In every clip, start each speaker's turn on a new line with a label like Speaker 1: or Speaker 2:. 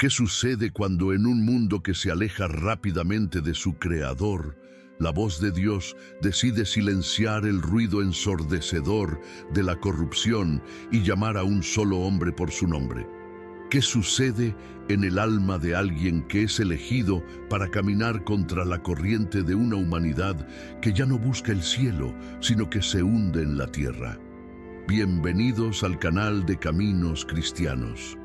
Speaker 1: ¿Qué sucede cuando en un mundo que se aleja rápidamente de su creador, la voz de Dios decide silenciar el ruido ensordecedor de la corrupción y llamar a un solo hombre por su nombre? ¿Qué sucede en el alma de alguien que es elegido para caminar contra la corriente de una humanidad que ya no busca el cielo, sino que se hunde en la tierra? Bienvenidos al canal de Caminos Cristianos.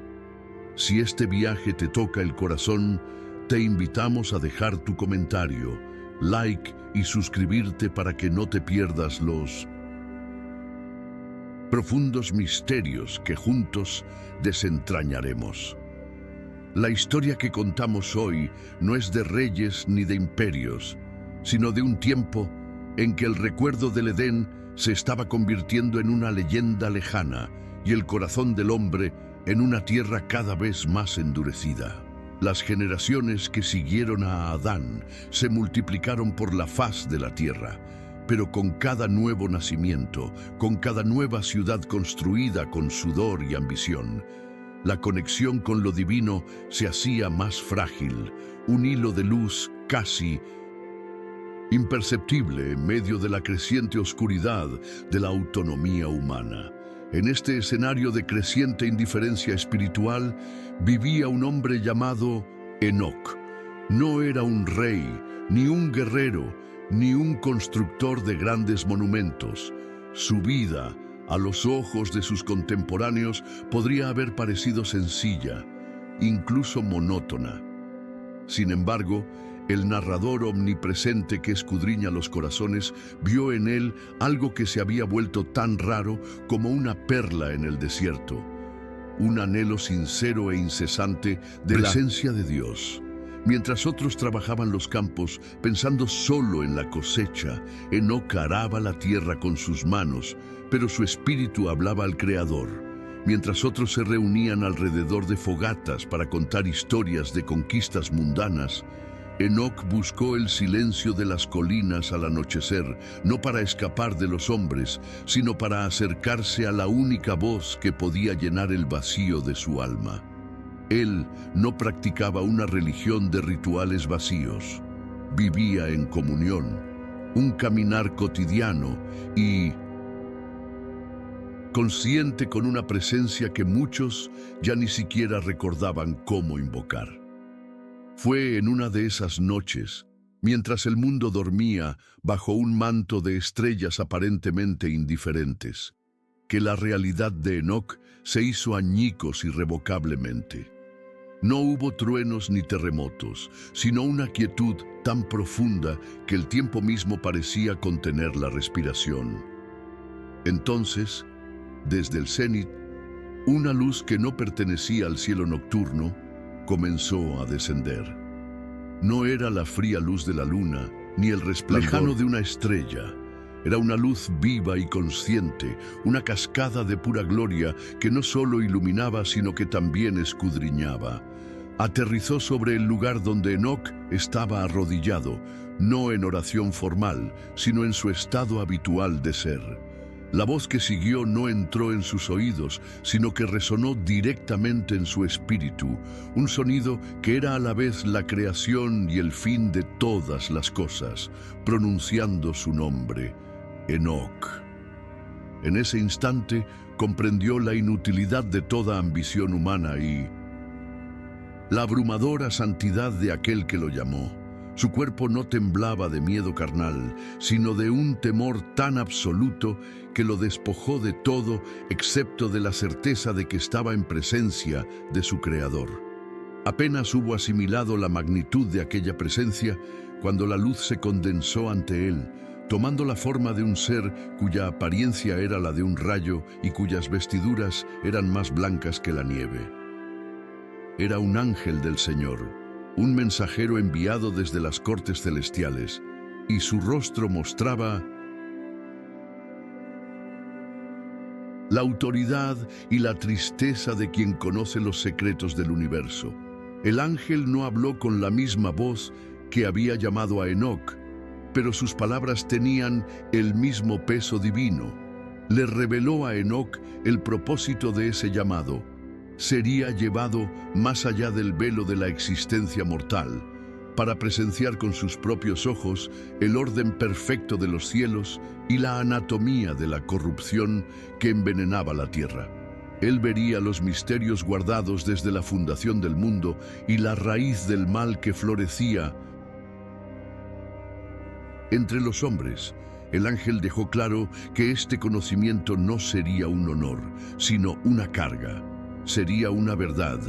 Speaker 1: Si este viaje te toca el corazón, te invitamos a dejar tu comentario, like y suscribirte para que no te pierdas los profundos misterios que juntos desentrañaremos. La historia que contamos hoy no es de reyes ni de imperios, sino de un tiempo en que el recuerdo del Edén se estaba convirtiendo en una leyenda lejana y el corazón del hombre en una tierra cada vez más endurecida. Las generaciones que siguieron a Adán se multiplicaron por la faz de la tierra, pero con cada nuevo nacimiento, con cada nueva ciudad construida con sudor y ambición, la conexión con lo divino se hacía más frágil, un hilo de luz casi imperceptible en medio de la creciente oscuridad de la autonomía humana. En este escenario de creciente indiferencia espiritual, vivía un hombre llamado Enoc. No era un rey, ni un guerrero, ni un constructor de grandes monumentos. Su vida, a los ojos de sus contemporáneos, podría haber parecido sencilla, incluso monótona. Sin embargo, el narrador omnipresente que escudriña los corazones vio en él algo que se había vuelto tan raro como una perla en el desierto, un anhelo sincero e incesante de la presencia de Dios. Mientras otros trabajaban los campos pensando solo en la cosecha, Enoc araba la tierra con sus manos, pero su espíritu hablaba al Creador. Mientras otros se reunían alrededor de fogatas para contar historias de conquistas mundanas, Enoc buscó el silencio de las colinas al anochecer, no para escapar de los hombres, sino para acercarse a la única voz que podía llenar el vacío de su alma. Él no practicaba una religión de rituales vacíos. Vivía en comunión, un caminar cotidiano y consciente con una presencia que muchos ya ni siquiera recordaban cómo invocar. Fue en una de esas noches, mientras el mundo dormía bajo un manto de estrellas aparentemente indiferentes, que la realidad de Enoc se hizo añicos irrevocablemente. No hubo truenos ni terremotos, sino una quietud tan profunda que el tiempo mismo parecía contener la respiración. Entonces, desde el cenit, una luz que no pertenecía al cielo nocturno comenzó a descender. No era la fría luz de la luna, ni el resplandor lejano de una estrella. Era una luz viva y consciente, una cascada de pura gloria que no solo iluminaba, sino que también escudriñaba. Aterrizó sobre el lugar donde Enoc estaba arrodillado, no en oración formal, sino en su estado habitual de ser. La voz que siguió no entró en sus oídos, sino que resonó directamente en su espíritu, un sonido que era a la vez la creación y el fin de todas las cosas, pronunciando su nombre, Enoc. En ese instante comprendió la inutilidad de toda ambición humana y la abrumadora santidad de aquel que lo llamó. Su cuerpo no temblaba de miedo carnal, sino de un temor tan absoluto que lo despojó de todo excepto de la certeza de que estaba en presencia de su Creador. Apenas hubo asimilado la magnitud de aquella presencia cuando la luz se condensó ante él, tomando la forma de un ser cuya apariencia era la de un rayo y cuyas vestiduras eran más blancas que la nieve. Era un ángel del Señor, un mensajero enviado desde las cortes celestiales, y su rostro mostraba la autoridad y la tristeza de quien conoce los secretos del universo. El ángel no habló con la misma voz que había llamado a Enoc, pero sus palabras tenían el mismo peso divino. Le reveló a Enoc el propósito de ese llamado: sería llevado más allá del velo de la existencia mortal, para presenciar con sus propios ojos el orden perfecto de los cielos y la anatomía de la corrupción que envenenaba la tierra. Él vería los misterios guardados desde la fundación del mundo y la raíz del mal que florecía entre los hombres. El ángel dejó claro que este conocimiento no sería un honor, sino una carga. Sería una verdad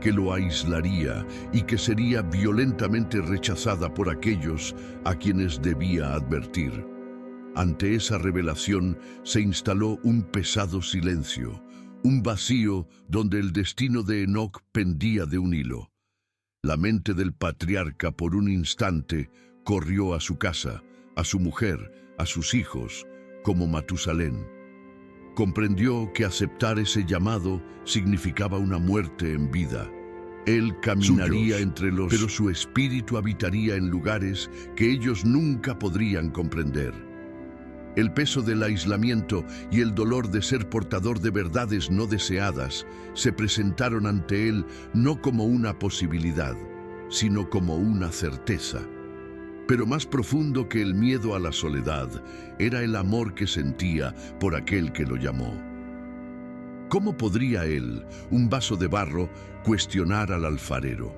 Speaker 1: que lo aislaría y que sería violentamente rechazada por aquellos a quienes debía advertir. Ante esa revelación se instaló un pesado silencio, un vacío donde el destino de Enoc pendía de un hilo. La mente del patriarca por un instante corrió a su casa, a su mujer, a sus hijos, como Matusalén. Comprendió que aceptar ese llamado significaba una muerte en vida. Él caminaría entre los, pero su espíritu habitaría en lugares que ellos nunca podrían comprender. El peso del aislamiento y el dolor de ser portador de verdades no deseadas se presentaron ante él no como una posibilidad, sino como una certeza. Pero más profundo que el miedo a la soledad era el amor que sentía por aquel que lo llamó. ¿Cómo podría él, un vaso de barro, cuestionar al alfarero?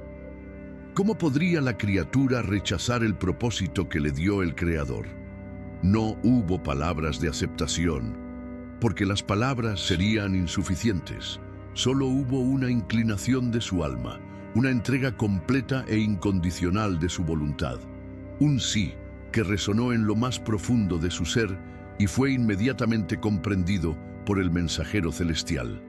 Speaker 1: ¿Cómo podría la criatura rechazar el propósito que le dio el Creador? No hubo palabras de aceptación, porque las palabras serían insuficientes. Solo hubo una inclinación de su alma, una entrega completa e incondicional de su voluntad. Un sí que resonó en lo más profundo de su ser y fue inmediatamente comprendido por el mensajero celestial.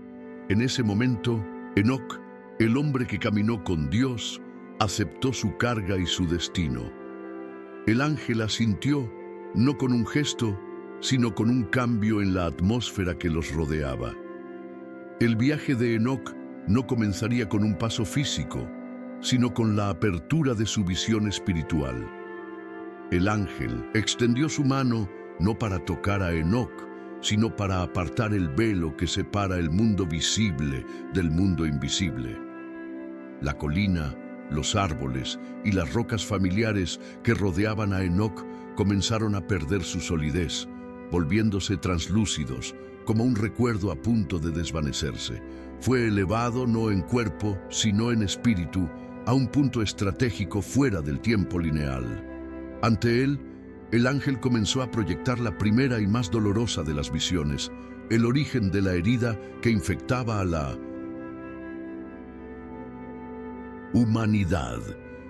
Speaker 1: En ese momento, Enoc, el hombre que caminó con Dios, aceptó su carga y su destino. El ángel asintió, no con un gesto, sino con un cambio en la atmósfera que los rodeaba. El viaje de Enoc no comenzaría con un paso físico, sino con la apertura de su visión espiritual. El ángel extendió su mano no para tocar a Enoc, sino para apartar el velo que separa el mundo visible del mundo invisible. La colina, los árboles y las rocas familiares que rodeaban a Enoc comenzaron a perder su solidez, volviéndose translúcidos, como un recuerdo a punto de desvanecerse. Fue elevado no en cuerpo, sino en espíritu, a un punto estratégico fuera del tiempo lineal. Ante él, el ángel comenzó a proyectar la primera y más dolorosa de las visiones, el origen de la herida que infectaba a la humanidad.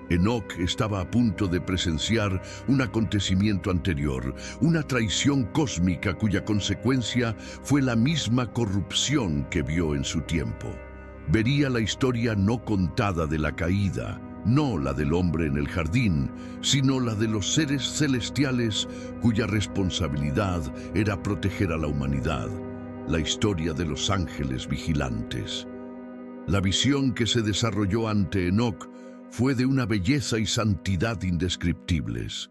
Speaker 1: Enoc estaba a punto de presenciar un acontecimiento anterior, una traición cósmica cuya consecuencia fue la misma corrupción que vio en su tiempo. Vería la historia no contada de la caída, no la del hombre en el jardín, sino la de los seres celestiales cuya responsabilidad era proteger a la humanidad, la historia de los ángeles vigilantes. La visión que se desarrolló ante Enoc fue de una belleza y santidad indescriptibles.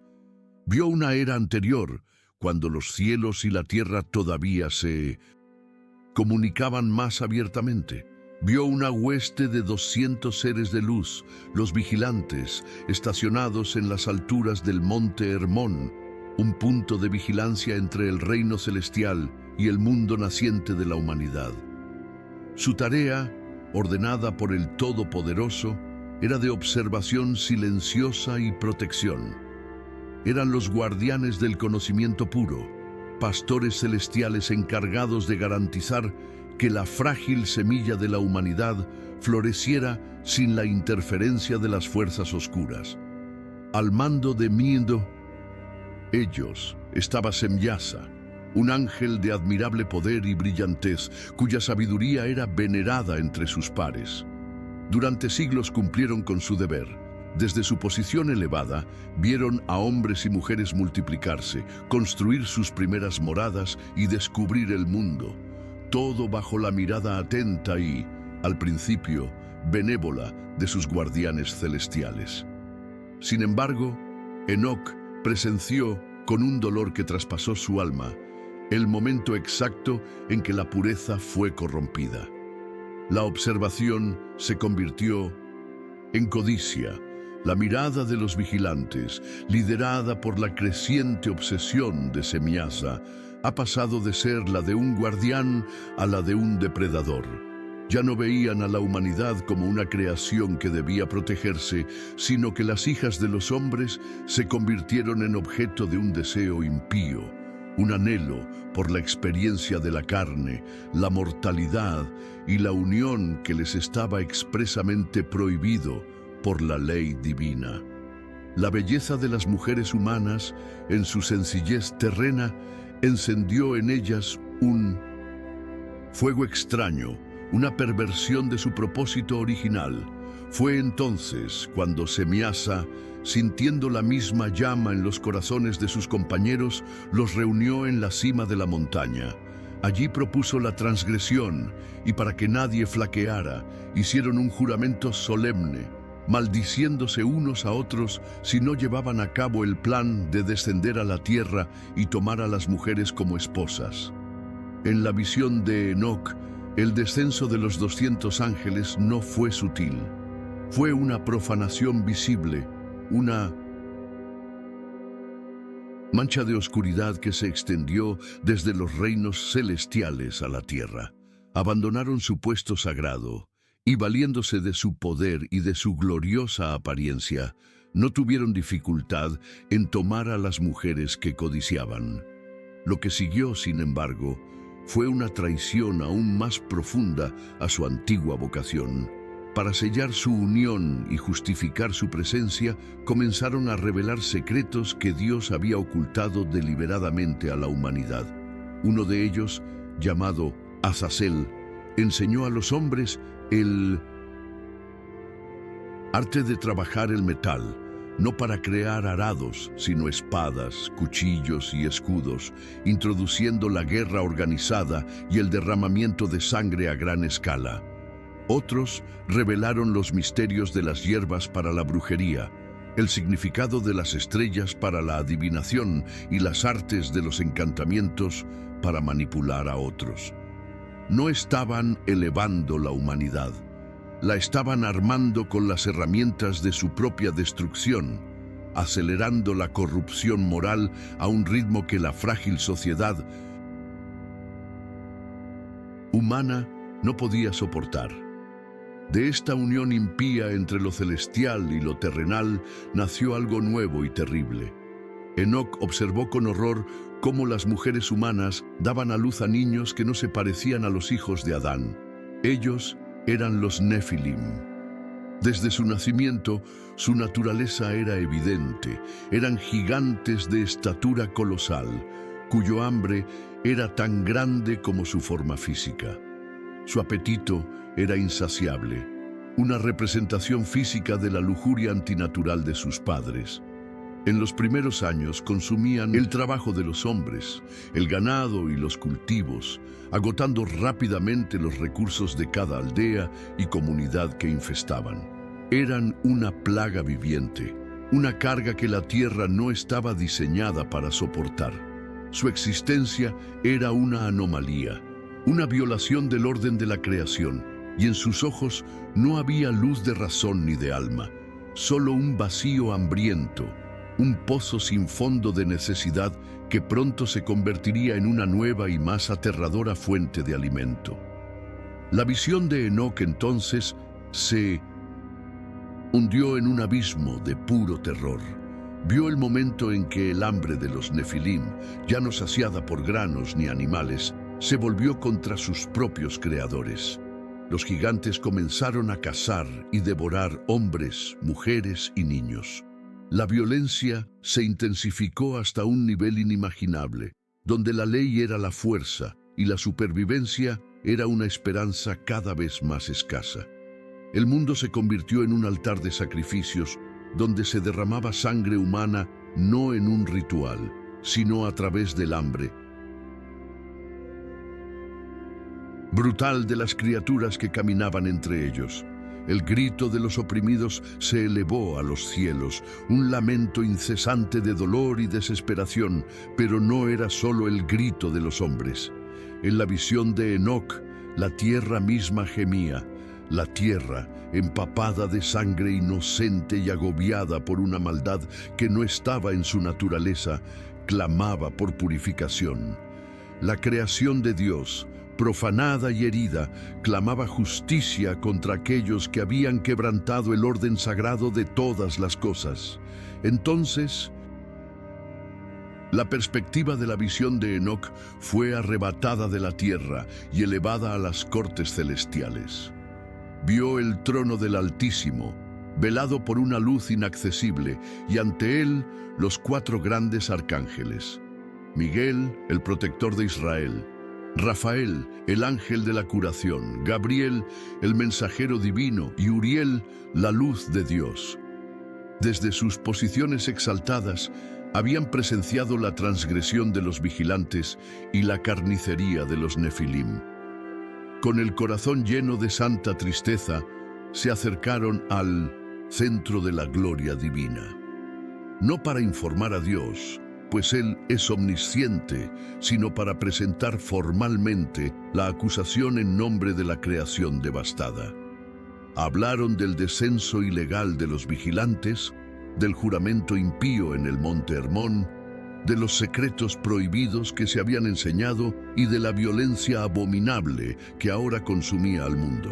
Speaker 1: Vio una era anterior, cuando los cielos y la tierra todavía se comunicaban más abiertamente. Vio una hueste de 200 seres de luz, los vigilantes, estacionados en las alturas del monte Hermón, un punto de vigilancia entre el reino celestial y el mundo naciente de la humanidad. Su tarea, ordenada por el Todopoderoso, era de observación silenciosa y protección. Eran los guardianes del conocimiento puro, pastores celestiales encargados de garantizar que la frágil semilla de la humanidad floreciera sin la interferencia de las fuerzas oscuras. Al mando de Mindo, ellos estaba Semyasa, un ángel de admirable poder y brillantez, cuya sabiduría era venerada entre sus pares. Durante siglos cumplieron con su deber. Desde su posición elevada, vieron a hombres y mujeres multiplicarse, construir sus primeras moradas y descubrir el mundo. Todo bajo la mirada atenta y, al principio, benévola de sus guardianes celestiales. Sin embargo, Enoc presenció, con un dolor que traspasó su alma, el momento exacto en que la pureza fue corrompida. La observación se convirtió en codicia. La mirada de los vigilantes, liderada por la creciente obsesión de Semiasa, ha pasado de ser la de un guardián a la de un depredador. Ya no veían a la humanidad como una creación que debía protegerse, sino que las hijas de los hombres se convirtieron en objeto de un deseo impío, un anhelo por la experiencia de la carne, la mortalidad y la unión que les estaba expresamente prohibido por la ley divina. La belleza de las mujeres humanas, en su sencillez terrena, encendió en ellas un fuego extraño, una perversión de su propósito original. Fue entonces cuando Semiasa, sintiendo la misma llama en los corazones de sus compañeros, los reunió en la cima de la montaña. Allí propuso la transgresión, y para que nadie flaqueara, hicieron un juramento solemne, maldiciéndose unos a otros si no llevaban a cabo el plan de descender a la tierra y tomar a las mujeres como esposas. En la visión de Enoc, el descenso de los 200 ángeles no fue sutil. Fue una profanación visible, una mancha de oscuridad que se extendió desde los reinos celestiales a la tierra. Abandonaron su puesto sagrado y, valiéndose de su poder y de su gloriosa apariencia, no tuvieron dificultad en tomar a las mujeres que codiciaban. Lo que siguió, sin embargo, fue una traición aún más profunda a su antigua vocación. Para sellar su unión y justificar su presencia, comenzaron a revelar secretos que Dios había ocultado deliberadamente a la humanidad. Uno de ellos, llamado Azazel, enseñó a los hombres el arte de trabajar el metal, no para crear arados, sino espadas, cuchillos y escudos, introduciendo la guerra organizada y el derramamiento de sangre a gran escala. Otros revelaron los misterios de las hierbas para la brujería, el significado de las estrellas para la adivinación y las artes de los encantamientos para manipular a otros. No estaban elevando la humanidad, la estaban armando con las herramientas de su propia destrucción, acelerando la corrupción moral a un ritmo que la frágil sociedad humana no podía soportar. De esta unión impía entre lo celestial y lo terrenal nació algo nuevo y terrible. Enoc observó con horror cómo las mujeres humanas daban a luz a niños que no se parecían a los hijos de Adán. Ellos eran los Nefilim. Desde su nacimiento, su naturaleza era evidente. Eran gigantes de estatura colosal, cuyo hambre era tan grande como su forma física. Su apetito era insaciable, una representación física de la lujuria antinatural de sus padres. En los primeros años consumían el trabajo de los hombres, el ganado y los cultivos, agotando rápidamente los recursos de cada aldea y comunidad que infestaban. Eran una plaga viviente, una carga que la tierra no estaba diseñada para soportar. Su existencia era una anomalía, una violación del orden de la creación, y en sus ojos no había luz de razón ni de alma, solo un vacío hambriento, un pozo sin fondo de necesidad que pronto se convertiría en una nueva y más aterradora fuente de alimento. La visión de Enoc entonces se hundió en un abismo de puro terror. Vio el momento en que el hambre de los Nefilim, ya no saciada por granos ni animales, se volvió contra sus propios creadores. Los gigantes comenzaron a cazar y devorar hombres, mujeres y niños. La violencia se intensificó hasta un nivel inimaginable, donde la ley era la fuerza y la supervivencia era una esperanza cada vez más escasa. El mundo se convirtió en un altar de sacrificios, donde se derramaba sangre humana no en un ritual, sino a través del hambre brutal de las criaturas que caminaban entre ellos. El grito de los oprimidos se elevó a los cielos, un lamento incesante de dolor y desesperación, pero no era solo el grito de los hombres. En la visión de Enoc, La tierra misma gemía, la tierra empapada de sangre inocente y agobiada por una maldad que no estaba en su naturaleza, clamaba por purificación. La creación de Dios, profanada y herida, clamaba justicia contra aquellos que habían quebrantado el orden sagrado de todas las cosas. Entonces, la perspectiva de la visión de Enoc fue arrebatada de la tierra y elevada a las cortes celestiales. Vio el trono del Altísimo, velado por una luz inaccesible, y ante él los 4 grandes arcángeles: Miguel, el protector de Israel; Rafael, el ángel de la curación; Gabriel, el mensajero divino; y Uriel, la luz de Dios. Desde sus posiciones exaltadas, habían presenciado la transgresión de los vigilantes y la carnicería de los nefilim. Con el corazón lleno de santa tristeza, se acercaron al centro de la gloria divina. No para informar a Dios, pues Él es omnisciente, sino para presentar formalmente la acusación en nombre de la creación devastada. Hablaron del descenso ilegal de los vigilantes, del juramento impío en el monte Hermón, de los secretos prohibidos que se habían enseñado y de la violencia abominable que ahora consumía al mundo.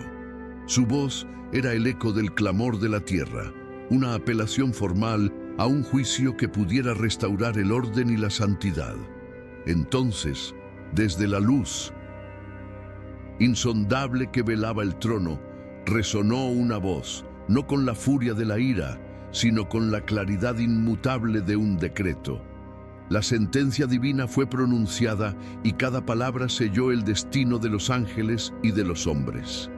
Speaker 1: Su voz era el eco del clamor de la tierra, una apelación formal a un juicio que pudiera restaurar el orden y la santidad. Entonces, desde la luz insondable que velaba el trono, resonó una voz, no con la furia de la ira, sino con la claridad inmutable de un decreto. La sentencia divina fue pronunciada y cada palabra selló el destino de los ángeles y de los hombres.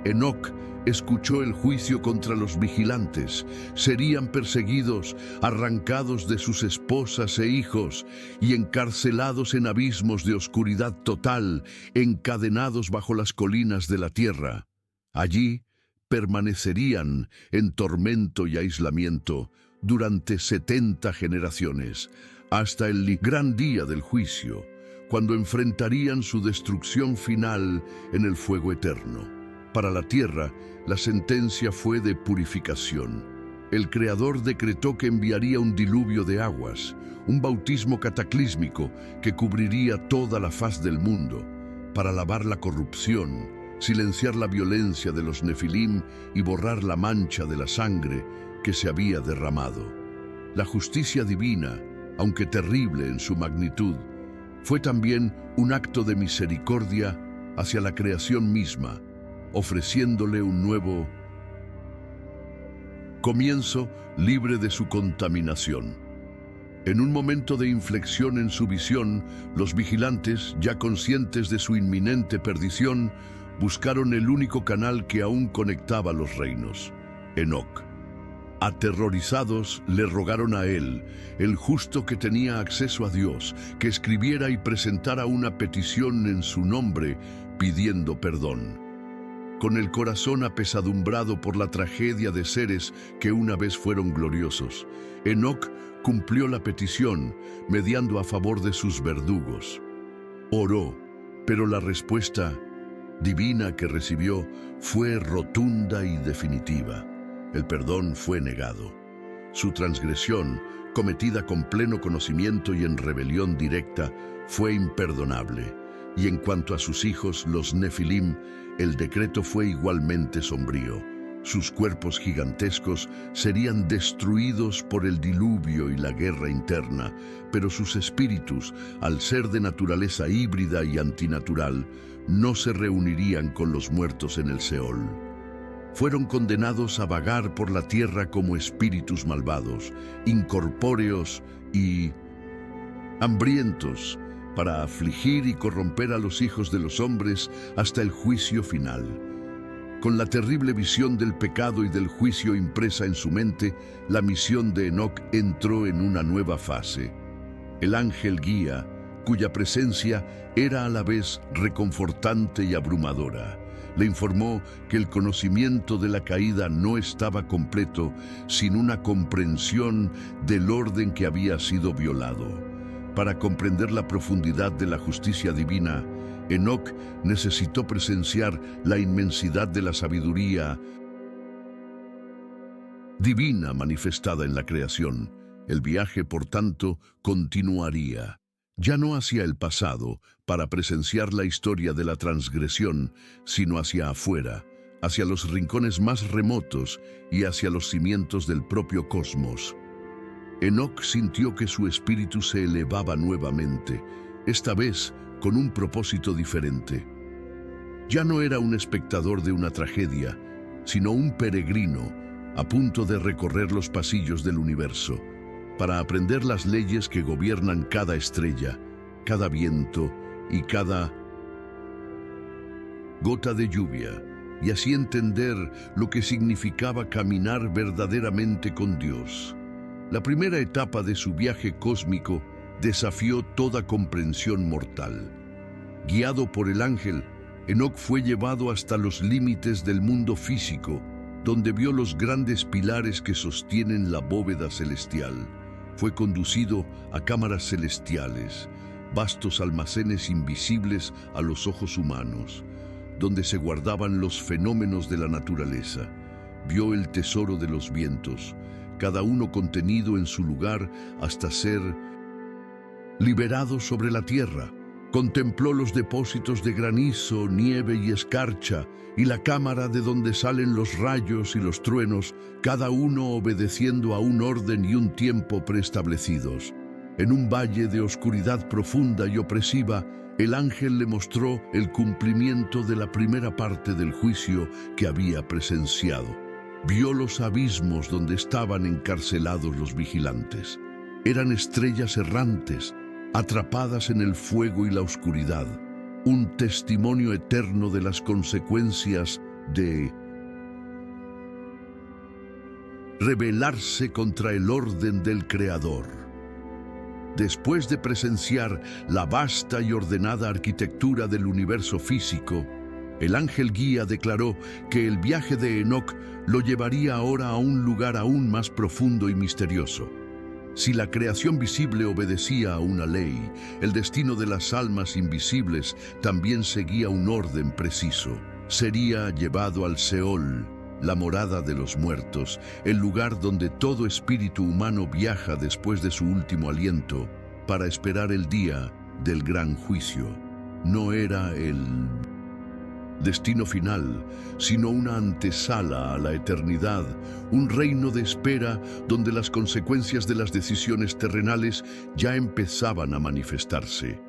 Speaker 1: Enoc escuchó el juicio contra los vigilantes. Serían perseguidos, arrancados de sus esposas e hijos y encarcelados en abismos de oscuridad total, encadenados bajo las colinas de la tierra. Allí permanecerían en tormento y aislamiento durante 70 generaciones, hasta el gran día del juicio, cuando enfrentarían su destrucción final en el fuego eterno. Para la tierra, la sentencia fue de purificación. El Creador decretó que enviaría un diluvio de aguas, un bautismo cataclísmico que cubriría toda la faz del mundo, para lavar la corrupción, silenciar la violencia de los nefilim y borrar la mancha de la sangre que se había derramado. La justicia divina, aunque terrible en su magnitud, fue también un acto de misericordia hacia la creación misma, ofreciéndole un nuevo comienzo libre de su contaminación. En un momento de inflexión en su visión, los vigilantes, ya conscientes de su inminente perdición, buscaron el único canal que aún conectaba los reinos: Enoc. Aterrorizados, le rogaron a él, el justo que tenía acceso a Dios, que escribiera y presentara una petición en su nombre, pidiendo perdón. Con el corazón apesadumbrado por la tragedia de seres que una vez fueron gloriosos, Enoc cumplió la petición, mediando a favor de sus verdugos. Oró, pero la respuesta divina que recibió fue rotunda y definitiva. El perdón fue negado. Su transgresión, cometida con pleno conocimiento y en rebelión directa, fue imperdonable. Y en cuanto a sus hijos, los nefilim, el decreto fue igualmente sombrío. Sus cuerpos gigantescos serían destruidos por el diluvio y la guerra interna, pero sus espíritus, al ser de naturaleza híbrida y antinatural, no se reunirían con los muertos en el Seol. Fueron condenados a vagar por la tierra como espíritus malvados, incorpóreos y hambrientos, para afligir y corromper a los hijos de los hombres hasta el juicio final. Con la terrible visión del pecado y del juicio impresa en su mente, la misión de Enoc entró en una nueva fase. El ángel guía, cuya presencia era a la vez reconfortante y abrumadora, le informó que el conocimiento de la caída no estaba completo sin una comprensión del orden que había sido violado. Para comprender la profundidad de la justicia divina, Enoc necesitó presenciar la inmensidad de la sabiduría divina manifestada en la creación. El viaje, por tanto, continuaría, ya no hacia el pasado, para presenciar la historia de la transgresión, sino hacia afuera, hacia los rincones más remotos y hacia los cimientos del propio cosmos. Enoc sintió que su espíritu se elevaba nuevamente, esta vez con un propósito diferente. Ya no era un espectador de una tragedia, sino un peregrino a punto de recorrer los pasillos del universo, para aprender las leyes que gobiernan cada estrella, cada viento y cada gota de lluvia, y así entender lo que significaba caminar verdaderamente con Dios. La primera etapa de su viaje cósmico desafió toda comprensión mortal. Guiado por el ángel, Enoc fue llevado hasta los límites del mundo físico, donde vio los grandes pilares que sostienen la bóveda celestial. Fue conducido a cámaras celestiales, vastos almacenes invisibles a los ojos humanos, donde se guardaban los fenómenos de la naturaleza. Vio el tesoro de los vientos, cada uno contenido en su lugar hasta ser liberado sobre la tierra. Contempló los depósitos de granizo, nieve y escarcha, y la cámara de donde salen los rayos y los truenos, cada uno obedeciendo a un orden y un tiempo preestablecidos. En un valle de oscuridad profunda y opresiva, el ángel le mostró el cumplimiento de la primera parte del juicio que había presenciado. Vio los abismos donde estaban encarcelados los vigilantes. Eran estrellas errantes, atrapadas en el fuego y la oscuridad, un testimonio eterno de las consecuencias de rebelarse contra el orden del Creador. Después de presenciar la vasta y ordenada arquitectura del universo físico, el ángel guía declaró que el viaje de Enoc lo llevaría ahora a un lugar aún más profundo y misterioso. Si la creación visible obedecía a una ley, el destino de las almas invisibles también seguía un orden preciso. Sería llevado al Seol, la morada de los muertos, el lugar donde todo espíritu humano viaja después de su último aliento, para esperar el día del gran juicio. No era el destino final, sino una antesala a la eternidad, un reino de espera donde las consecuencias de las decisiones terrenales ya empezaban a manifestarse.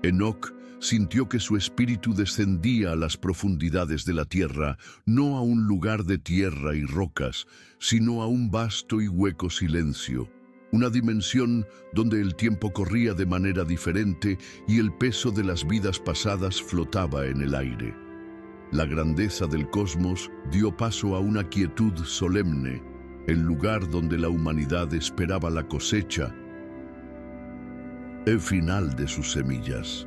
Speaker 1: Enoc sintió que su espíritu descendía a las profundidades de la tierra, no a un lugar de tierra y rocas, sino a un vasto y hueco silencio, una dimensión donde el tiempo corría de manera diferente y el peso de las vidas pasadas flotaba en el aire. La grandeza del cosmos dio paso a una quietud solemne, el lugar donde la humanidad esperaba la cosecha, el final de sus semillas.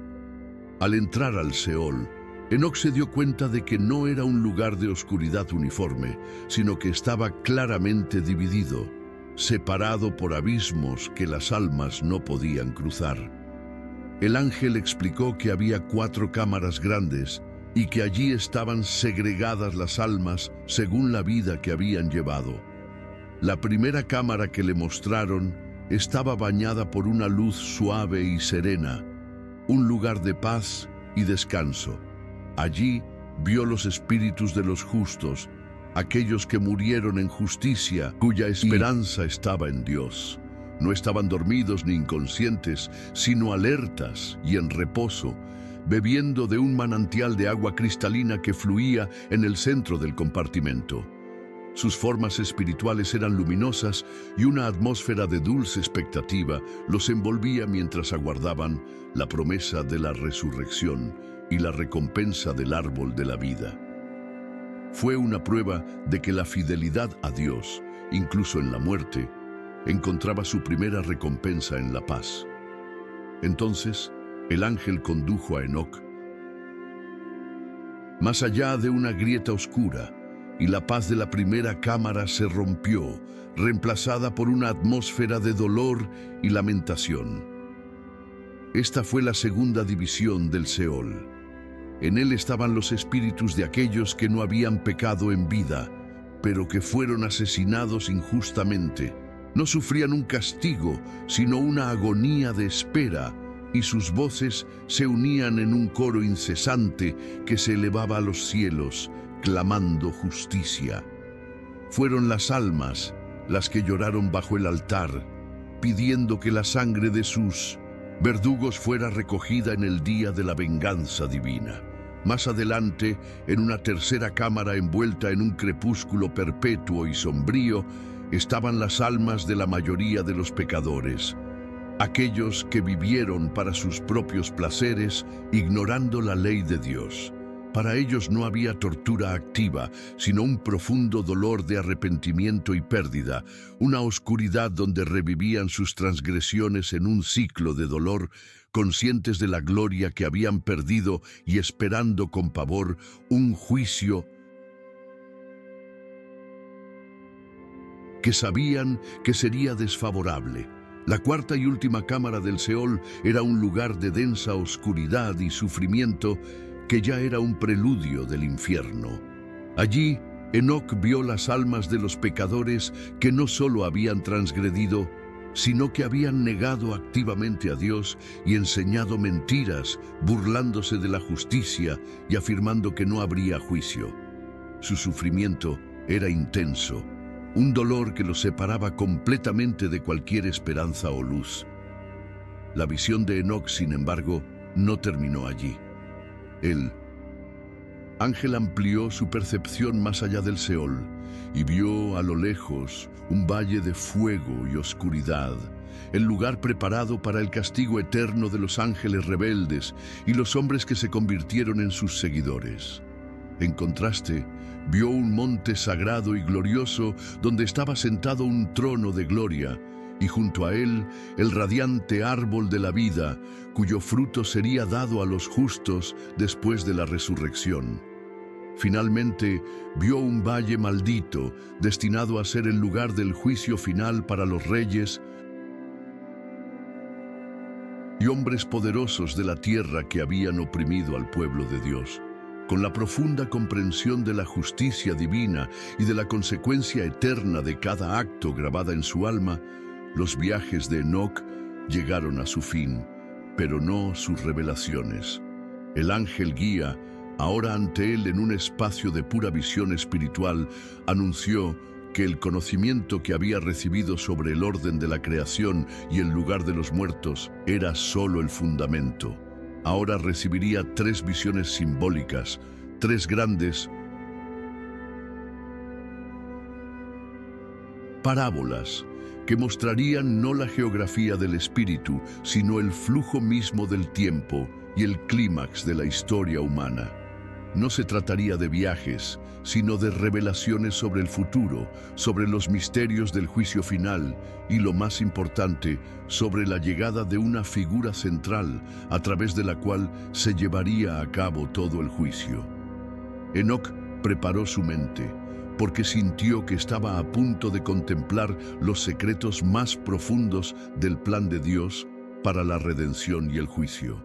Speaker 1: Al entrar al Seol, Enoc se dio cuenta de que no era un lugar de oscuridad uniforme, sino que estaba claramente dividido, separado por abismos que las almas no podían cruzar. El ángel explicó que había 4 cámaras grandes y que allí estaban segregadas las almas según la vida que habían llevado. La primera cámara que le mostraron estaba bañada por una luz suave y serena, un lugar de paz y descanso. Allí vio los espíritus de los justos, aquellos que murieron en justicia, cuya esperanza estaba en Dios. No estaban dormidos ni inconscientes, sino alertas y en reposo, bebiendo de un manantial de agua cristalina que fluía en el centro del compartimento. Sus formas espirituales eran luminosas y una atmósfera de dulce expectativa los envolvía mientras aguardaban la promesa de la resurrección y la recompensa del árbol de la vida. Fue una prueba de que la fidelidad a Dios, incluso en la muerte, encontraba su primera recompensa en la paz. Entonces, el ángel condujo a Enoc más allá de una grieta oscura, y la paz de la primera cámara se rompió, reemplazada por una atmósfera de dolor y lamentación. Esta fue la segunda división del Seol. En él estaban los espíritus de aquellos que no habían pecado en vida, pero que fueron asesinados injustamente. No sufrían un castigo, sino una agonía de espera, y sus voces se unían en un coro incesante que se elevaba a los cielos, clamando justicia. Fueron las almas las que lloraron bajo el altar, pidiendo que la sangre de sus verdugos fuera recogida en el día de la venganza divina. Más adelante, en una tercera cámara envuelta en un crepúsculo perpetuo y sombrío, estaban las almas de la mayoría de los pecadores, aquellos que vivieron para sus propios placeres, ignorando la ley de Dios. Para ellos no había tortura activa, sino un profundo dolor de arrepentimiento y pérdida, una oscuridad donde revivían sus transgresiones en un ciclo de dolor, conscientes de la gloria que habían perdido y esperando con pavor un juicio que sabían que sería desfavorable. La cuarta y última cámara del Seol era un lugar de densa oscuridad y sufrimiento que ya era un preludio del infierno. Allí, Enoc vio las almas de los pecadores que no solo habían transgredido, sino que habían negado activamente a Dios y enseñado mentiras, burlándose de la justicia y afirmando que no habría juicio. Su sufrimiento era intenso, un dolor que los separaba completamente de cualquier esperanza o luz. La visión de Enoc, sin embargo, no terminó allí. El ángel amplió su percepción más allá del Seol y vio a lo lejos un valle de fuego y oscuridad, el lugar preparado para el castigo eterno de los ángeles rebeldes y los hombres que se convirtieron en sus seguidores. En contraste, vio un monte sagrado y glorioso donde estaba sentado un trono de gloria, y junto a él el radiante árbol de la vida, cuyo fruto sería dado a los justos después de la resurrección. Finalmente, vio un valle maldito, destinado a ser el lugar del juicio final para los reyes y hombres poderosos de la tierra que habían oprimido al pueblo de Dios. Con la profunda comprensión de la justicia divina y de la consecuencia eterna de cada acto grabada en su alma, los viajes de Enoc llegaron a su fin, pero no sus revelaciones. El ángel guía, ahora ante él en un espacio de pura visión espiritual, anunció que el conocimiento que había recibido sobre el orden de la creación y el lugar de los muertos era solo el fundamento. Ahora recibiría 3 visiones simbólicas, 3 grandes parábolas que mostrarían no la geografía del espíritu, sino el flujo mismo del tiempo y el clímax de la historia humana. No se trataría de viajes, sino de revelaciones sobre el futuro, sobre los misterios del juicio final y, lo más importante, sobre la llegada de una figura central a través de la cual se llevaría a cabo todo el juicio. Enoc preparó su mente, porque sintió que estaba a punto de contemplar los secretos más profundos del plan de Dios para la redención y el juicio.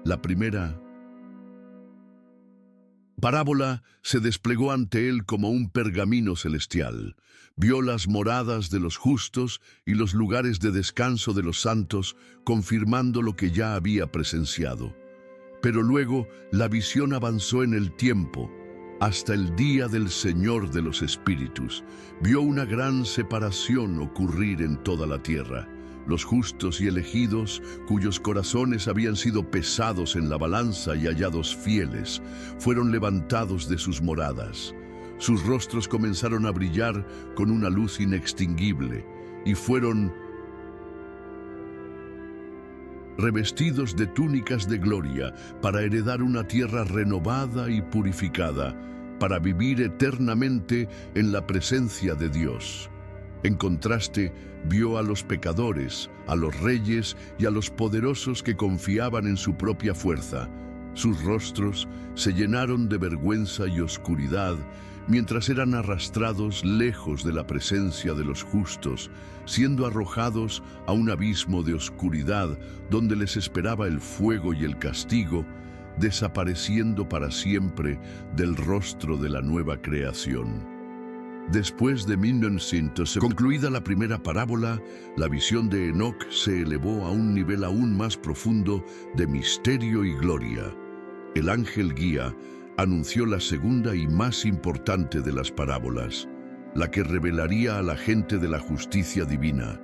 Speaker 1: La primera parábola se desplegó ante él como un pergamino celestial. Vio las moradas de los justos y los lugares de descanso de los santos, confirmando lo que ya había presenciado. Pero luego la visión avanzó en el tiempo, hasta el día del Señor de los Espíritus. Vio una gran separación ocurrir en toda la tierra. Los justos y elegidos, cuyos corazones habían sido pesados en la balanza y hallados fieles, fueron levantados de sus moradas. Sus rostros comenzaron a brillar con una luz inextinguible y fueron revestidos de túnicas de gloria para heredar una tierra renovada y purificada, para vivir eternamente en la presencia de Dios. En contraste, vio a los pecadores, a los reyes y a los poderosos que confiaban en su propia fuerza. Sus rostros se llenaron de vergüenza y oscuridad mientras eran arrastrados lejos de la presencia de los justos, siendo arrojados a un abismo de oscuridad donde les esperaba el fuego y el castigo, desapareciendo para siempre del rostro de la nueva creación. Después de 1900, concluida la primera parábola, la visión de Enoc se elevó a un nivel aún más profundo de misterio y gloria. El ángel guía anunció la segunda y más importante de las parábolas, la que revelaría a la gente de la justicia divina,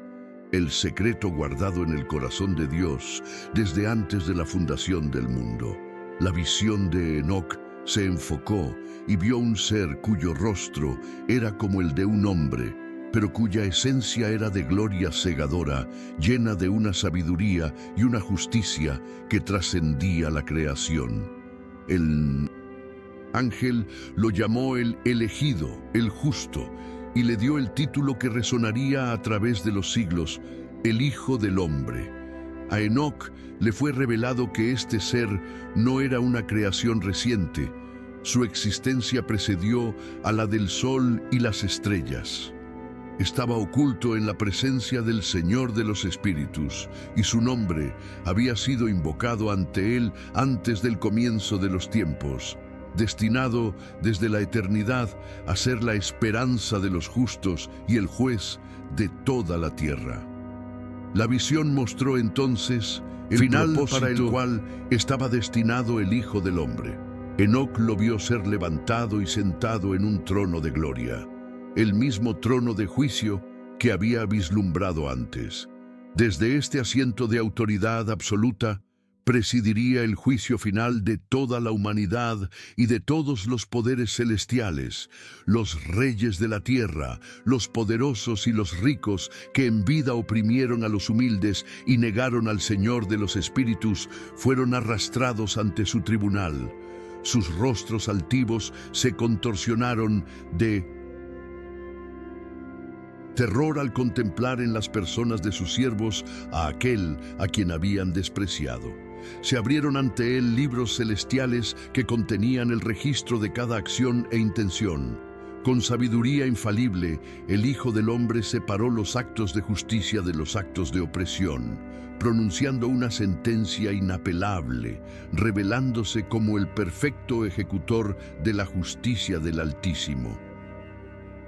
Speaker 1: el secreto guardado en el corazón de Dios desde antes de la fundación del mundo. La visión de Enoc se enfocó y vio un ser cuyo rostro era como el de un hombre, pero cuya esencia era de gloria cegadora, llena de una sabiduría y una justicia que trascendía la creación. El ángel lo llamó el elegido, el justo, y le dio el título que resonaría a través de los siglos, el Hijo del Hombre. A Enoc le fue revelado que este ser no era una creación reciente. Su existencia precedió a la del sol y las estrellas. Estaba oculto en la presencia del Señor de los Espíritus, y su nombre había sido invocado ante él antes del comienzo de los tiempos, destinado desde la eternidad a ser la esperanza de los justos y el juez de toda la tierra. La visión mostró entonces el final para el cual estaba destinado el Hijo del Hombre. Enoc lo vio ser levantado y sentado en un trono de gloria, el mismo trono de juicio que había vislumbrado antes. Desde este asiento de autoridad absoluta, presidiría el juicio final de toda la humanidad y de todos los poderes celestiales, los reyes de la tierra, los poderosos y los ricos que en vida oprimieron a los humildes y negaron al Señor de los Espíritus, fueron arrastrados ante su tribunal. Sus rostros altivos se contorsionaron de terror al contemplar en las personas de sus siervos a aquel a quien habían despreciado. Se abrieron ante él libros celestiales que contenían el registro de cada acción e intención. Con sabiduría infalible, el Hijo del Hombre separó los actos de justicia de los actos de opresión, pronunciando una sentencia inapelable, revelándose como el perfecto ejecutor de la justicia del Altísimo.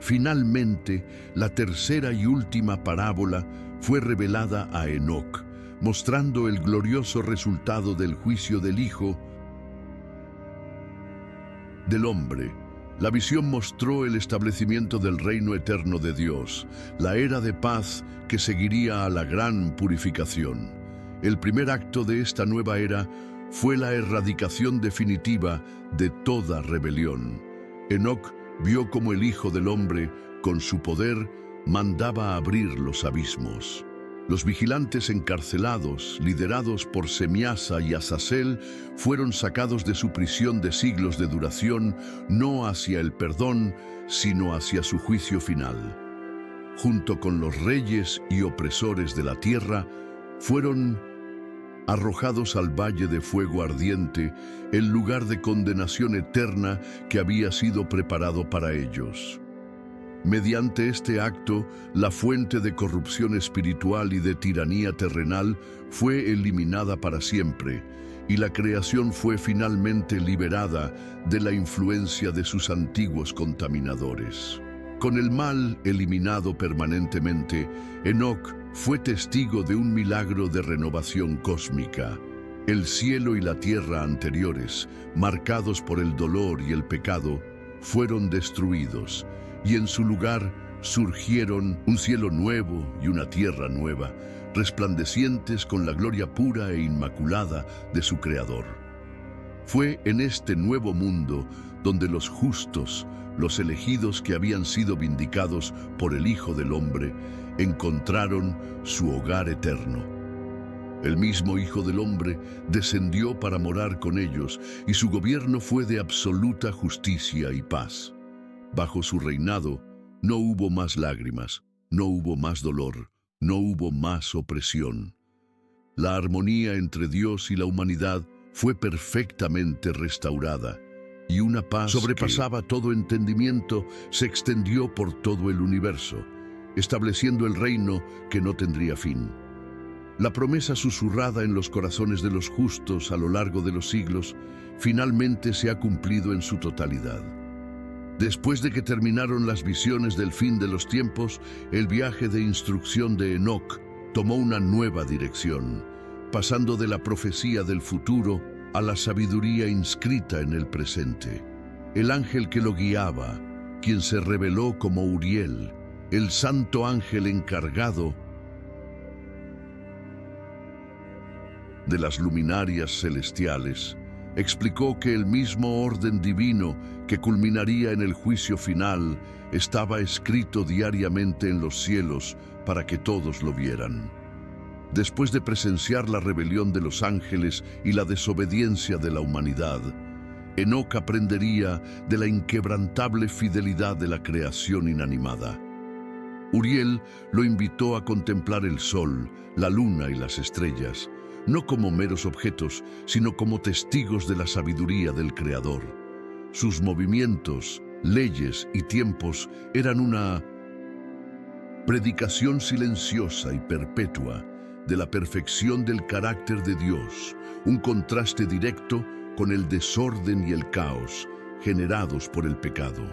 Speaker 1: Finalmente, la tercera y última parábola fue revelada a Enoc, mostrando el glorioso resultado del juicio del Hijo del Hombre. La visión mostró el establecimiento del reino eterno de Dios, la era de paz que seguiría a la gran purificación. El primer acto de esta nueva era fue la erradicación definitiva de toda rebelión. Enoc vio como el Hijo del Hombre, con su poder, mandaba abrir los abismos. Los vigilantes encarcelados, liderados por Semiasa y Azazel, fueron sacados de su prisión de siglos de duración, no hacia el perdón, sino hacia su juicio final. Junto con los reyes y opresores de la tierra, fueron arrojados al valle de fuego ardiente, el lugar de condenación eterna que había sido preparado para ellos. Mediante este acto, la fuente de corrupción espiritual y de tiranía terrenal fue eliminada para siempre, y la creación fue finalmente liberada de la influencia de sus antiguos contaminadores. Con el mal eliminado permanentemente, Enoc fue testigo de un milagro de renovación cósmica. El cielo y la tierra anteriores, marcados por el dolor y el pecado, fueron destruidos, y en su lugar surgieron un cielo nuevo y una tierra nueva, resplandecientes con la gloria pura e inmaculada de su Creador. Fue en este nuevo mundo donde los justos, los elegidos que habían sido vindicados por el Hijo del Hombre, encontraron su hogar eterno. El mismo Hijo del Hombre descendió para morar con ellos, y su gobierno fue de absoluta justicia y paz. Bajo su reinado no hubo más lágrimas, no hubo más dolor, no hubo más opresión. La armonía entre Dios y la humanidad fue perfectamente restaurada, y una paz sobrepasaba todo entendimiento se extendió por todo el universo, estableciendo el reino que no tendría fin. La promesa susurrada en los corazones de los justos a lo largo de los siglos finalmente se ha cumplido en su totalidad. Después de que terminaron las visiones del fin de los tiempos, el viaje de instrucción de Enoc tomó una nueva dirección, pasando de la profecía del futuro a la sabiduría inscrita en el presente. El ángel que lo guiaba, quien se reveló como Uriel, el santo ángel encargado de las luminarias celestiales, explicó que el mismo orden divino que culminaría en el juicio final estaba escrito diariamente en los cielos para que todos lo vieran. Después de presenciar la rebelión de los ángeles y la desobediencia de la humanidad, Enoc aprendería de la inquebrantable fidelidad de la creación inanimada. Uriel lo invitó a contemplar el sol, la luna y las estrellas, no como meros objetos, sino como testigos de la sabiduría del Creador. Sus movimientos, leyes y tiempos eran una predicación silenciosa y perpetua de la perfección del carácter de Dios, un contraste directo con el desorden y el caos generados por el pecado.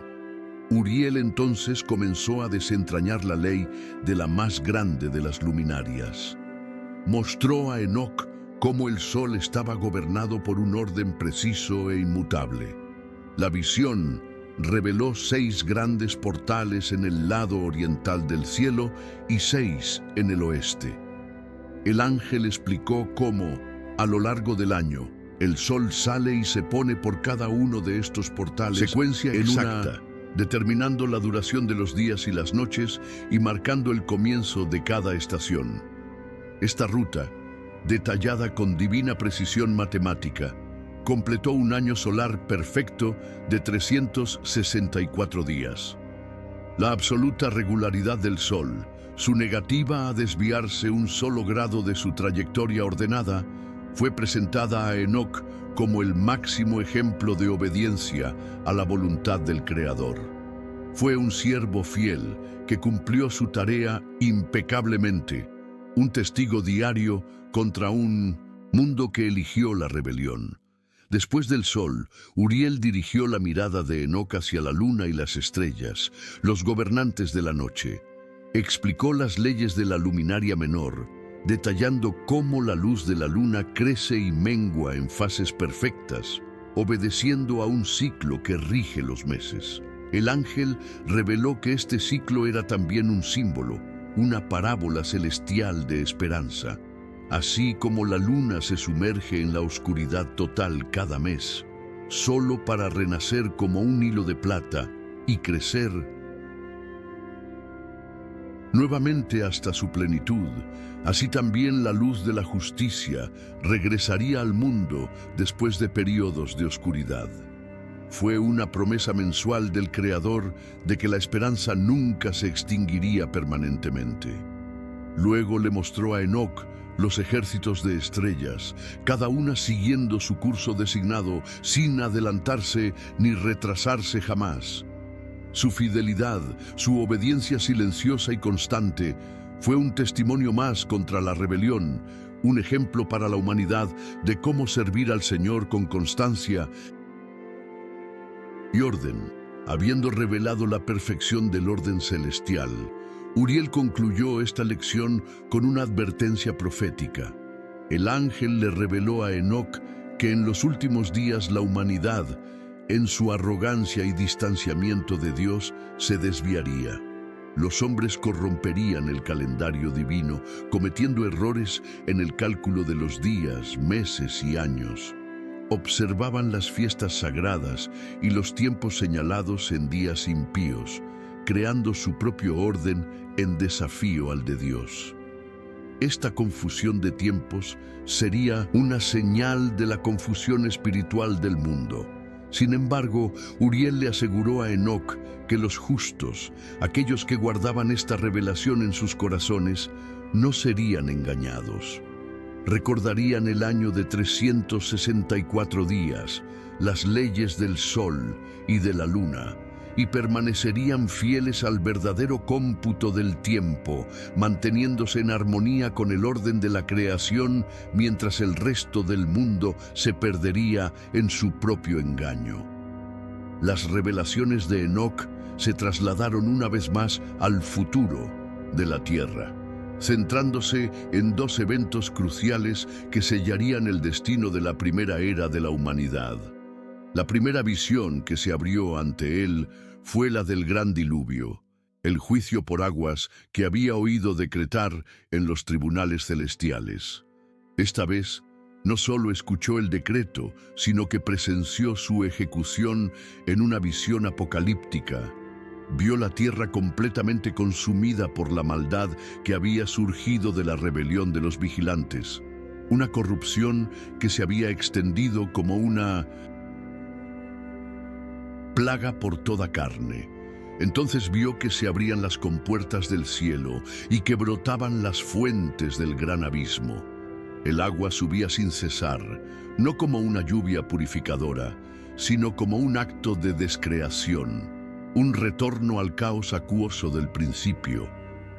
Speaker 1: Uriel entonces comenzó a desentrañar la ley de la más grande de las luminarias. Mostró a Enoc cómo el sol estaba gobernado por un orden preciso e inmutable. La visión reveló 6 grandes portales en el lado oriental del cielo y 6 en el oeste. El ángel explicó cómo, a lo largo del año, el sol sale y se pone por cada uno de estos portales, secuencia exacta, determinando la duración de los días y las noches y marcando el comienzo de cada estación. Esta ruta, detallada con divina precisión matemática, completó un año solar perfecto de 364 días. La absoluta regularidad del Sol, su negativa a desviarse un solo grado de su trayectoria ordenada, fue presentada a Enoc como el máximo ejemplo de obediencia a la voluntad del Creador. Fue un siervo fiel que cumplió su tarea impecablemente, un testigo diario contra un mundo que eligió la rebelión. Después del sol, Uriel dirigió la mirada de Enoc hacia la luna y las estrellas, los gobernantes de la noche. Explicó las leyes de la luminaria menor, detallando cómo la luz de la luna crece y mengua en fases perfectas, obedeciendo a un ciclo que rige los meses. El ángel reveló que este ciclo era también un símbolo, una parábola celestial de esperanza. Así como la luna se sumerge en la oscuridad total cada mes, solo para renacer como un hilo de plata y crecer nuevamente hasta su plenitud, así también la luz de la justicia regresaría al mundo después de periodos de oscuridad. Fue una promesa mensual del Creador de que la esperanza nunca se extinguiría permanentemente. Luego le mostró a Enoc los ejércitos de estrellas, cada una siguiendo su curso designado, sin adelantarse ni retrasarse jamás. Su fidelidad, su obediencia silenciosa y constante, fue un testimonio más contra la rebelión, un ejemplo para la humanidad de cómo servir al Señor con constancia y orden. Habiendo revelado la perfección del orden celestial, Uriel concluyó esta lección con una advertencia profética. El ángel le reveló a Enoc que en los últimos días la humanidad, en su arrogancia y distanciamiento de Dios, se desviaría. Los hombres corromperían el calendario divino, cometiendo errores en el cálculo de los días, meses y años. Observaban las fiestas sagradas y los tiempos señalados en días impíos, creando su propio orden en desafío al de Dios. Esta confusión de tiempos sería una señal de la confusión espiritual del mundo. Sin embargo, Uriel le aseguró a Enoc que los justos, aquellos que guardaban esta revelación en sus corazones, no serían engañados. Recordarían el año de 364 días, las leyes del sol y de la luna, y permanecerían fieles al verdadero cómputo del tiempo, manteniéndose en armonía con el orden de la creación, mientras el resto del mundo se perdería en su propio engaño. Las revelaciones de Enoc se trasladaron una vez más al futuro de la Tierra, centrándose en dos eventos cruciales que sellarían el destino de la primera era de la humanidad. La primera visión que se abrió ante él fue la del gran diluvio, el juicio por aguas que había oído decretar en los tribunales celestiales. Esta vez, no solo escuchó el decreto, sino que presenció su ejecución en una visión apocalíptica. Vio la tierra completamente consumida por la maldad que había surgido de la rebelión de los vigilantes, una corrupción que se había extendido como una plaga por toda carne. Entonces vio que se abrían las compuertas del cielo y que brotaban las fuentes del gran abismo. El agua subía sin cesar, no como una lluvia purificadora, sino como un acto de descreación, un retorno al caos acuoso del principio,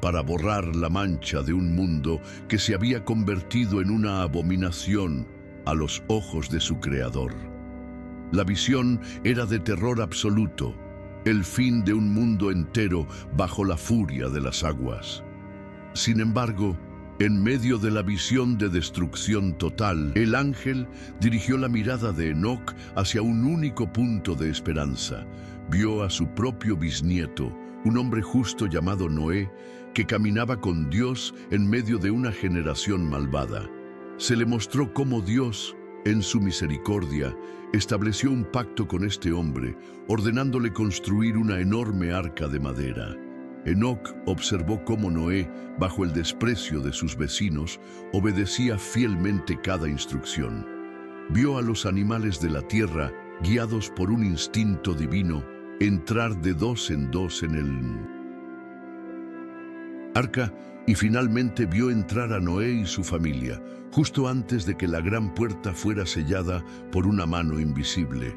Speaker 1: para borrar la mancha de un mundo que se había convertido en una abominación a los ojos de su creador. La visión era de terror absoluto, el fin de un mundo entero bajo la furia de las aguas. Sin embargo, en medio de la visión de destrucción total, el ángel dirigió la mirada de Enoc hacia un único punto de esperanza. Vio a su propio bisnieto, un hombre justo llamado Noé, que caminaba con Dios en medio de una generación malvada. Se le mostró cómo Dios, en su misericordia, estableció un pacto con este hombre, ordenándole construir una enorme arca de madera. Enoc observó cómo Noé, bajo el desprecio de sus vecinos, obedecía fielmente cada instrucción. Vio a los animales de la tierra, guiados por un instinto divino, entrar de dos en dos en el arca y finalmente vio entrar a Noé y su familia, justo antes de que la gran puerta fuera sellada por una mano invisible.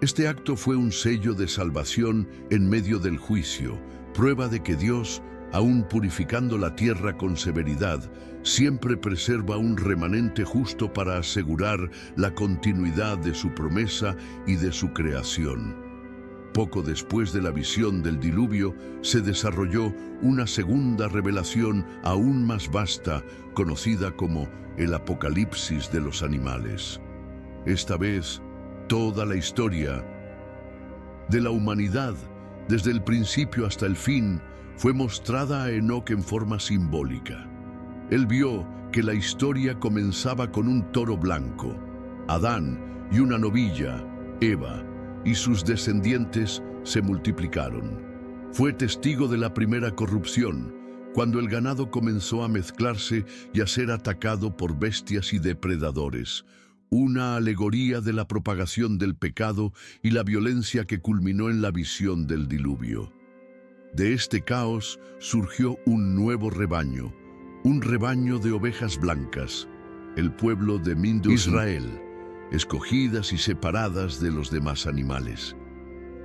Speaker 1: Este acto fue un sello de salvación en medio del juicio, prueba de que Dios, aun purificando la tierra con severidad, siempre preserva un remanente justo para asegurar la continuidad de su promesa y de su creación. Poco después de la visión del diluvio, se desarrolló una segunda revelación aún más vasta, conocida como el Apocalipsis de los animales. Esta vez, toda la historia de la humanidad, desde el principio hasta el fin, fue mostrada a Enoc en forma simbólica. Él vio que la historia comenzaba con un toro blanco, Adán, y una novilla, Eva, y sus descendientes se multiplicaron. Fue testigo de la primera corrupción, cuando el ganado comenzó a mezclarse y a ser atacado por bestias y depredadores, una alegoría de la propagación del pecado y la violencia que culminó en la visión del diluvio. De este caos surgió un nuevo rebaño, un rebaño de ovejas blancas, el pueblo de Israel, escogidas y separadas de los demás animales.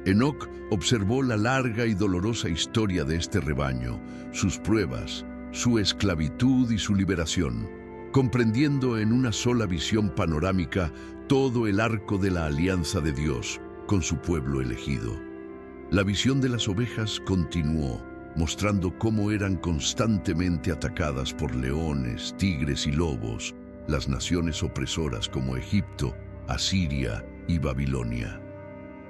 Speaker 1: Enoc observó la larga y dolorosa historia de este rebaño, sus pruebas, su esclavitud y su liberación, comprendiendo en una sola visión panorámica todo el arco de la alianza de Dios con su pueblo elegido. La visión de las ovejas continuó, mostrando cómo eran constantemente atacadas por leones, tigres y lobos, las naciones opresoras como Egipto, Asiria y Babilonia.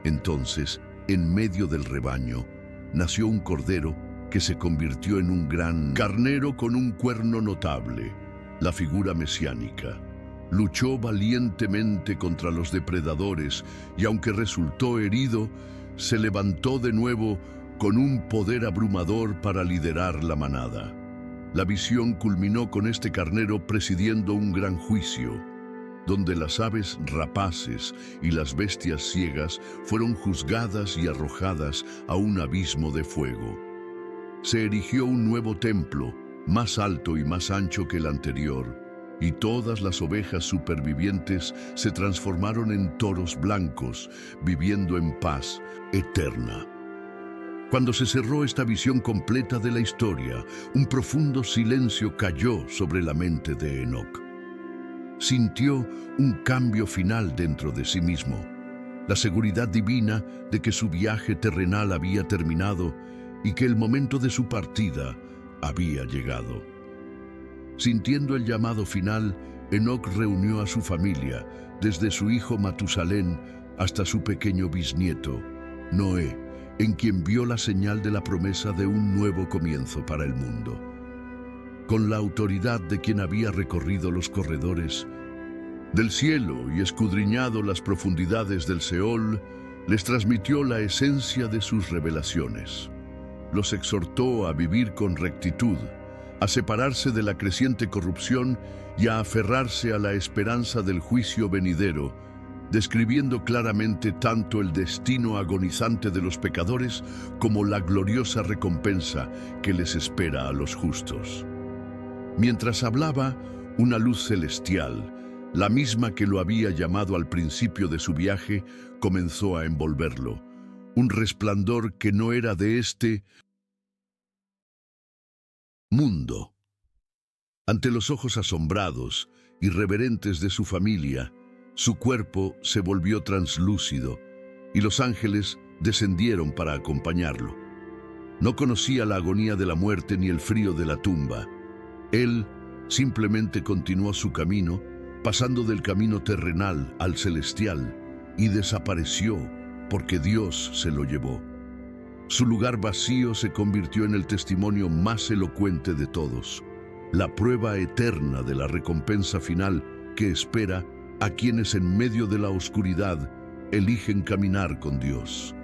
Speaker 1: Entonces, en medio del rebaño, nació un cordero que se convirtió en un gran carnero con un cuerno notable, la figura mesiánica. Luchó valientemente contra los depredadores y aunque resultó herido, se levantó de nuevo con un poder abrumador para liderar la manada. La visión culminó con este carnero presidiendo un gran juicio, donde las aves rapaces y las bestias ciegas fueron juzgadas y arrojadas a un abismo de fuego. Se erigió un nuevo templo, más alto y más ancho que el anterior, y todas las ovejas supervivientes se transformaron en toros blancos, viviendo en paz eterna. Cuando se cerró esta visión completa de la historia, un profundo silencio cayó sobre la mente de Enoc. Sintió un cambio final dentro de sí mismo, la seguridad divina de que su viaje terrenal había terminado y que el momento de su partida había llegado. Sintiendo el llamado final, Enoc reunió a su familia, desde su hijo Matusalén hasta su pequeño bisnieto, Noé, en quien vio la señal de la promesa de un nuevo comienzo para el mundo. Con la autoridad de quien había recorrido los corredores del cielo y escudriñado las profundidades del Seol, les transmitió la esencia de sus revelaciones. Los exhortó a vivir con rectitud, a separarse de la creciente corrupción y a aferrarse a la esperanza del juicio venidero, describiendo claramente tanto el destino agonizante de los pecadores como la gloriosa recompensa que les espera a los justos. Mientras hablaba, una luz celestial, la misma que lo había llamado al principio de su viaje, comenzó a envolverlo. Un resplandor que no era de este mundo. Ante los ojos asombrados y reverentes de su familia, su cuerpo se volvió translúcido y los ángeles descendieron para acompañarlo. No conocía la agonía de la muerte ni el frío de la tumba. Él simplemente continuó su camino, pasando del camino terrenal al celestial, y desapareció porque Dios se lo llevó. Su lugar vacío se convirtió en el testimonio más elocuente de todos, la prueba eterna de la recompensa final que espera a quienes en medio de la oscuridad eligen caminar con Dios.